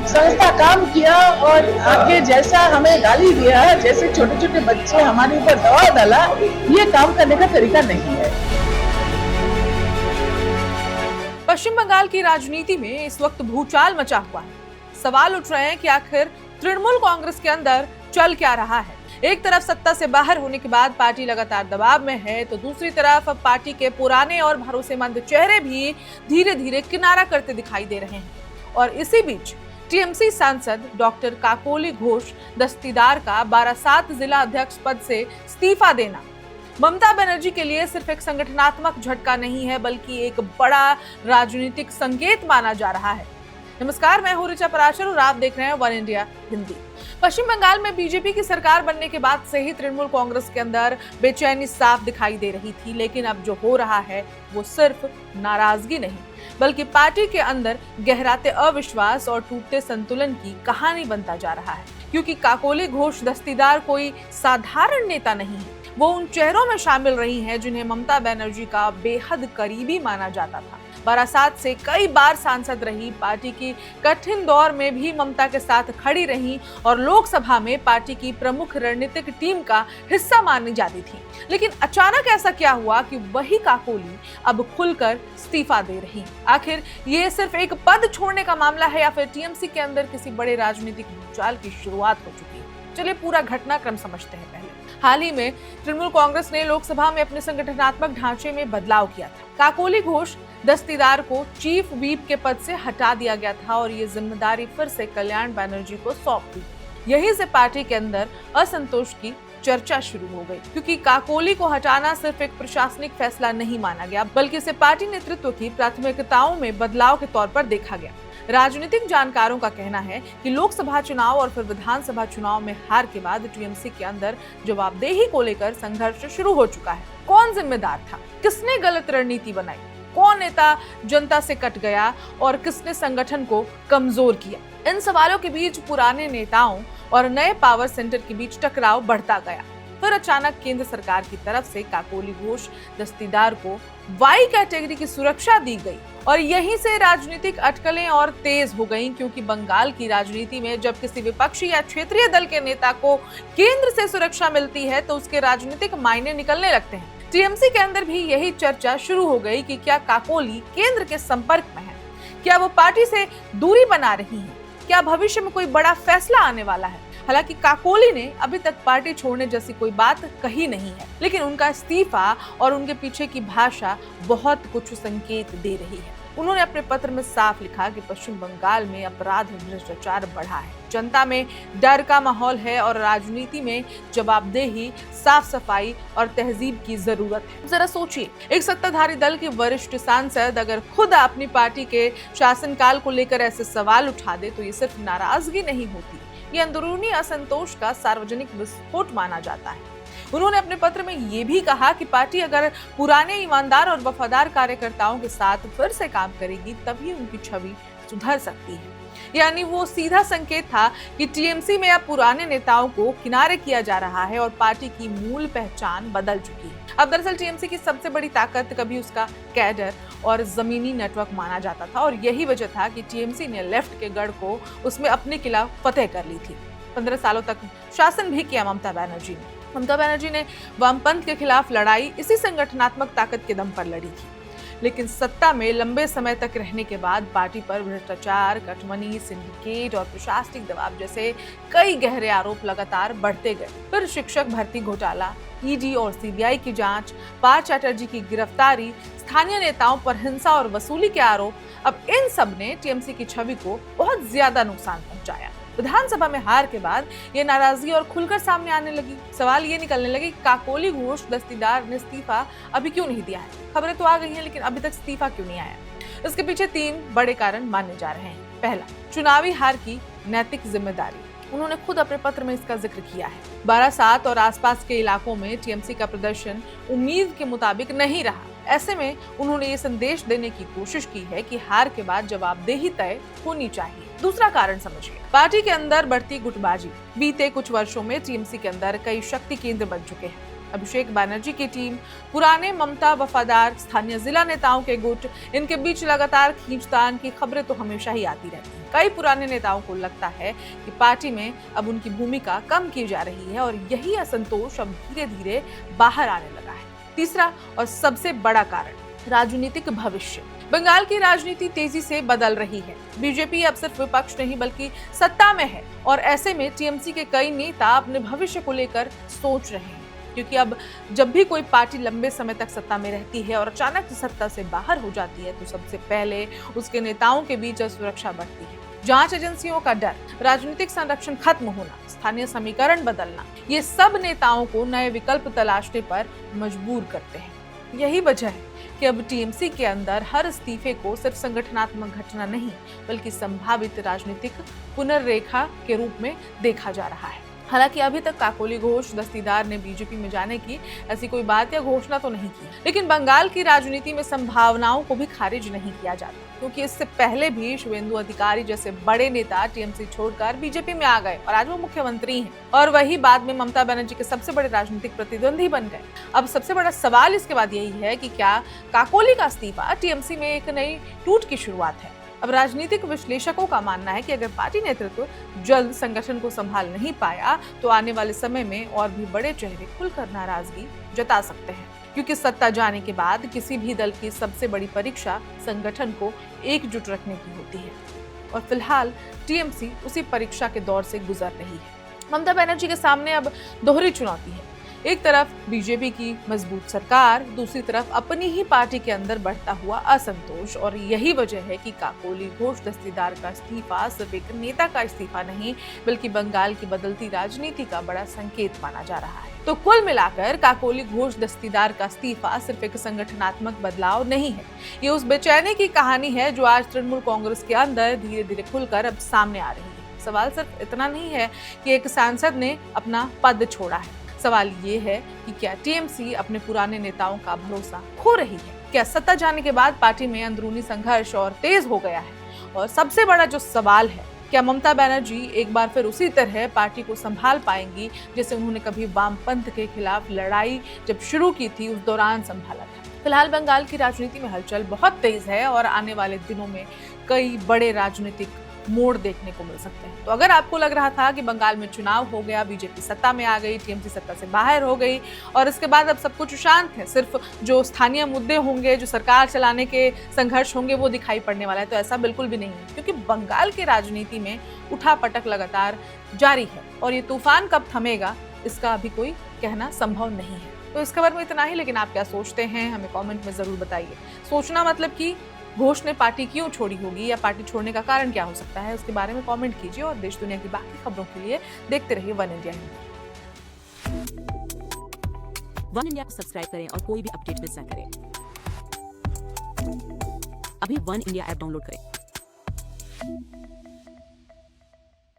संस्था काम किया और आगे जैसा हमें गाली दिया, जैसे छोटे छोटे बच्चे हमारे ऊपर दबाव डाला, ये काम करने का तरीका नहीं है। पश्चिम बंगाल की राजनीति में इस वक्त भूचाल मचा हुआ है। सवाल उठ रहे हैं कि आखिर तृणमूल कांग्रेस के अंदर चल क्या रहा है। एक तरफ सत्ता से बाहर होने के बाद पार्टी लगातार दबाव में है, तो दूसरी तरफ अब पार्टी के पुराने और भरोसेमंद चेहरे भी धीरे धीरे किनारा करते दिखाई दे रहे हैं। और इसी बीच टीएमसी सांसद डॉक्टर काकोली घोष दस्तीदार का बारासात जिला अध्यक्ष पद से इस्तीफा देना ममता बनर्जी के लिए सिर्फ एक संगठनात्मक झटका नहीं है, बल्कि एक बड़ा राजनीतिक संकेत माना जा रहा है। नमस्कार, मैं हूं ऋचा पराशर और आप देख रहे हैं वन इंडिया हिंदी। पश्चिम बंगाल में बीजेपी की सरकार बनने के बाद से ही तृणमूल कांग्रेस के अंदर बेचैनी साफ दिखाई दे रही थी, लेकिन अब जो हो रहा है वो सिर्फ नाराजगी नहीं, बल्कि पार्टी के अंदर गहराते अविश्वास और टूटते संतुलन की कहानी बनता जा रहा है। क्योंकि काकोली घोष दस्तीदार कोई साधारण नेता नहीं है, वो उन चेहरों में शामिल रही हैं जिन्हें ममता बनर्जी का बेहद करीबी माना जाता था। बारासात से कई बार सांसद रही, पार्टी की कठिन दौर में भी ममता के साथ खड़ी रही और लोकसभा में पार्टी की प्रमुख रणनीतिक टीम का हिस्सा मानी जाती थी। लेकिन अचानक ऐसा क्या हुआ कि वही काकोली अब खुलकर इस्तीफा दे रही। आखिर ये सिर्फ एक पद छोड़ने का मामला है या फिर टीएमसी के अंदर किसी बड़े राजनीतिक भूचाल की शुरुआत हो चुकी है? चलिए पूरा घटनाक्रम समझते हैं। पहले हाल ही में तृणमूल कांग्रेस ने लोकसभा में अपने संगठनात्मक ढांचे में बदलाव किया था। काकोली घोष दस्तीदार को चीफ व्हिप के पद से हटा दिया गया था और ये जिम्मेदारी फिर से कल्याण बनर्जी को सौंप दी। यहीं से पार्टी के अंदर असंतोष की चर्चा शुरू हो गई, क्योंकि काकोली को हटाना सिर्फ एक प्रशासनिक फैसला नहीं माना गया, बल्कि इसे पार्टी नेतृत्व की प्राथमिकताओं में बदलाव के तौर पर देखा गया। राजनीतिक जानकारों का कहना है कि लोकसभा चुनाव और फिर विधानसभा चुनाव में हार के बाद टीएमसी के अंदर जवाबदेही को लेकर संघर्ष शुरू हो चुका है। कौन जिम्मेदार था, किसने गलत रणनीति बनाई, कौन नेता जनता से कट गया और किसने संगठन को कमजोर किया। इन सवालों के बीच पुराने नेताओं और नए पावर सेंटर के बीच टकराव बढ़ता गया। फिर अचानक केंद्र सरकार की तरफ से काकोली घोष दस्तीदार को वाई कैटेगरी की सुरक्षा दी गई और यहीं से राजनीतिक अटकलें और तेज हो गईं, क्योंकि बंगाल की राजनीति में जब किसी विपक्षी या क्षेत्रीय दल के नेता को केंद्र से सुरक्षा मिलती है तो उसके राजनीतिक मायने निकलने लगते हैं। टीएमसी के अंदर भी यही चर्चा शुरू हो गई कि क्या काकोली केंद्र के संपर्क में है, क्या वो पार्टी से दूरी बना रही है, क्या भविष्य में कोई बड़ा फैसला आने वाला है। हालांकि काकोली ने अभी तक पार्टी छोड़ने जैसी कोई बात कही नहीं है, लेकिन उनका इस्तीफा और उनके पीछे की भाषा बहुत कुछ संकेत दे रही है। उन्होंने अपने पत्र में साफ लिखा कि पश्चिम बंगाल में अपराध भ्रष्टाचार बढ़ा है, जनता में डर का माहौल है और राजनीति में जवाबदेही, साफ सफाई और तहजीब की जरूरत है। जरा सोचिए, एक सत्ताधारी दल के वरिष्ठ सांसद अगर खुद अपनी पार्टी के शासनकाल को लेकर ऐसे सवाल उठा दे तो ये सिर्फ नाराजगी नहीं होती, ये अंदरूनी असंतोष का सार्वजनिक विस्फोट माना जाता है। उन्होंने अपने पत्र में ये भी कहा कि पार्टी अगर पुराने ईमानदार और वफादार कार्यकर्ताओं के साथ फिर से काम करेगी तभी उनकी छवि सुधर सकती है। यानी वो सीधा संकेत था कि टीएमसी में अब पुराने नेताओं को किनारे किया जा रहा है और पार्टी की मूल पहचान बदल चुकी है। अब दरअसल टीएमसी की सबसे बड़ी ताकत कभी उसका कैडर और जमीनी नेटवर्क माना जाता था और यही वजह था कि टीएमसी ने लेफ्ट के गढ़ को उसमें अपने खिलाफ फतेह कर ली थी। 15 सालों तक शासन भी किया ममता बनर्जी ने। ममता बनर्जी ने वामपंथ के खिलाफ लड़ाई इसी संगठनात्मक ताकत के दम पर लड़ी थी, लेकिन सत्ता में लंबे समय तक रहने के बाद पार्टी पर भ्रष्टाचार, कटमनी, सिंडिकेट और प्रशासनिक दबाव जैसे कई गहरे आरोप लगातार बढ़ते गए। फिर शिक्षक भर्ती घोटाला, ईडी और सीबीआई की जांच, पार्थ चैटर्जी की गिरफ्तारी, स्थानीय नेताओं पर हिंसा और वसूली के आरोप, अब इन सब ने टीएमसी की छवि को बहुत ज्यादा नुकसान पहुंचाया। विधानसभा में हार के बाद ये नाराजगी और खुलकर सामने आने लगी। सवाल ये निकलने लगे कि काकोली घोष दस्तीदार ने इस्तीफा अभी क्यों नहीं दिया है। खबरें तो आ गई हैं, लेकिन अभी तक इस्तीफा क्यों नहीं आया। इसके पीछे 3 बड़े कारण माने जा रहे हैं। पहला, चुनावी हार की नैतिक जिम्मेदारी। उन्होंने खुद अपने पत्र में इसका जिक्र किया है। बारासात और आसपास के इलाकों में टीएमसी का प्रदर्शन उम्मीद के मुताबिक नहीं रहा। ऐसे में उन्होंने ये संदेश देने की कोशिश की है कि हार के बाद जवाबदेही तय होनी चाहिए। दूसरा कारण समझिए, पार्टी के अंदर बढ़ती गुटबाजी। बीते कुछ वर्षों में टीएमसी के अंदर कई शक्ति केंद्र बन चुके हैं। अभिषेक बनर्जी की टीम, पुराने ममता वफादार स्थानीय जिला नेताओं के गुट, इनके बीच लगातार खींचतान की खबरें तो हमेशा ही आती रहती हैं। कई पुराने नेताओं को लगता है कि पार्टी में अब उनकी भूमिका कम की जा रही है और यही असंतोष अब धीरे धीरे बाहर आने लगा है। तीसरा और सबसे बड़ा कारण, राजनीतिक भविष्य। बंगाल की राजनीति तेजी से बदल रही है। बीजेपी अब सिर्फ विपक्ष नहीं बल्कि सत्ता में है और ऐसे में टीएमसी के कई नेता अपने भविष्य को लेकर सोच रहे हैं, क्योंकि अब जब भी कोई पार्टी लंबे समय तक सत्ता में रहती है और अचानक सत्ता से बाहर हो जाती है तो सबसे पहले उसके नेताओं के बीच असुरक्षा बढ़ती है। जांच एजेंसियों का डर, राजनीतिक संरक्षण खत्म होना, स्थानीय समीकरण बदलना, ये सब नेताओं को नए विकल्प तलाशने पर मजबूर करते हैं। यही वजह है कि अब टीएमसी के अंदर हर इस्तीफे को सिर्फ संगठनात्मक घटना नहीं बल्कि संभावित राजनीतिक पुनर्रेखा के रूप में देखा जा रहा है। हालांकि अभी तक काकोली घोष दस्तीदार ने बीजेपी में जाने की ऐसी कोई बात या घोषणा तो नहीं की, लेकिन बंगाल की राजनीति में संभावनाओं को भी खारिज नहीं किया जाता, क्योंकि इससे पहले भी शुवेंदु अधिकारी जैसे बड़े नेता टीएमसी छोड़कर बीजेपी में आ गए और आज वो मुख्यमंत्री हैं और वही बाद में ममता बनर्जी के सबसे बड़े राजनीतिक प्रतिद्वंदी बन गए। अब सबसे बड़ा सवाल इसके बाद यही है कि क्या काकोली का इस्तीफा टीएमसी में एक नई टूट की शुरुआत है। अब राजनीतिक विश्लेषकों का मानना है कि अगर पार्टी नेतृत्व जल्द संगठन को संभाल नहीं पाया तो आने वाले समय में और भी बड़े चेहरे खुलकर नाराजगी जता सकते हैं, क्योंकि सत्ता जाने के बाद किसी भी दल की सबसे बड़ी परीक्षा संगठन को एकजुट रखने की होती है और फिलहाल टीएमसी उसी परीक्षा के दौर से गुजर रही है। ममता बनर्जी के सामने अब दोहरी चुनौती है, एक तरफ बीजेपी की मजबूत सरकार, दूसरी तरफ अपनी ही पार्टी के अंदर बढ़ता हुआ असंतोष, और यही वजह है कि काकोली घोष दस्तीदार का इस्तीफा सिर्फ एक नेता का इस्तीफा नहीं बल्कि बंगाल की बदलती राजनीति का बड़ा संकेत माना जा रहा है। तो कुल मिलाकर काकोली घोष दस्तीदार का इस्तीफा सिर्फ एक संगठनात्मक बदलाव नहीं है, ये उस बेचैनी की कहानी है जो आज तृणमूल कांग्रेस के अंदर धीरे धीरे खुलकर अब सामने आ रही है। सवाल सिर्फ इतना नहीं है कि एक सांसद ने अपना पद छोड़ा है, सवाल ये है कि क्या टीएमसी अपने पुराने नेताओं का भरोसा खो रही है? क्या सत्ता जाने के बाद पार्टी में अंदरूनी संघर्ष और तेज हो गया है? और सबसे बड़ा जो सवाल है, क्या ममता बनर्जी एक बार फिर उसी तरह पार्टी को संभाल पाएंगी जैसे उन्होंने कभी वामपंथ के खिलाफ लड़ाई जब शुरू की थी उस दौरान संभाला था? फिलहाल बंगाल की राजनीति में हलचल बहुत तेज है और आने वाले दिनों में कई बड़े राजनीतिक मोड़ देखने को मिल सकते हैं। तो अगर आपको लग रहा था कि बंगाल में चुनाव हो गया, बीजेपी सत्ता में आ गई, टीएमसी सत्ता से बाहर हो गई और इसके बाद अब सब कुछ शांत है, सिर्फ जो स्थानीय मुद्दे होंगे, जो सरकार चलाने के संघर्ष होंगे वो दिखाई पड़ने वाला है, तो ऐसा बिल्कुल भी नहीं है, क्योंकि बंगाल की राजनीति में उठापटक लगातार जारी है और ये तूफान कब थमेगा इसका अभी कोई कहना संभव नहीं है। तो इस खबर में इतना ही, लेकिन आप क्या सोचते हैं हमें कमेंट में जरूर बताइए। सोचना मतलब कि घोष ने पार्टी क्यों छोड़ी होगी या पार्टी छोड़ने का कारण क्या हो सकता है, उसके बारे में कमेंट कीजिए और देश दुनिया की बाकी खबरों के लिए देखते रहिए one India Hindi. One India को सब्सक्राइब करें और कोई भी अपडेट मिस न करें। अभी वन इंडिया ऐप डाउनलोड करें।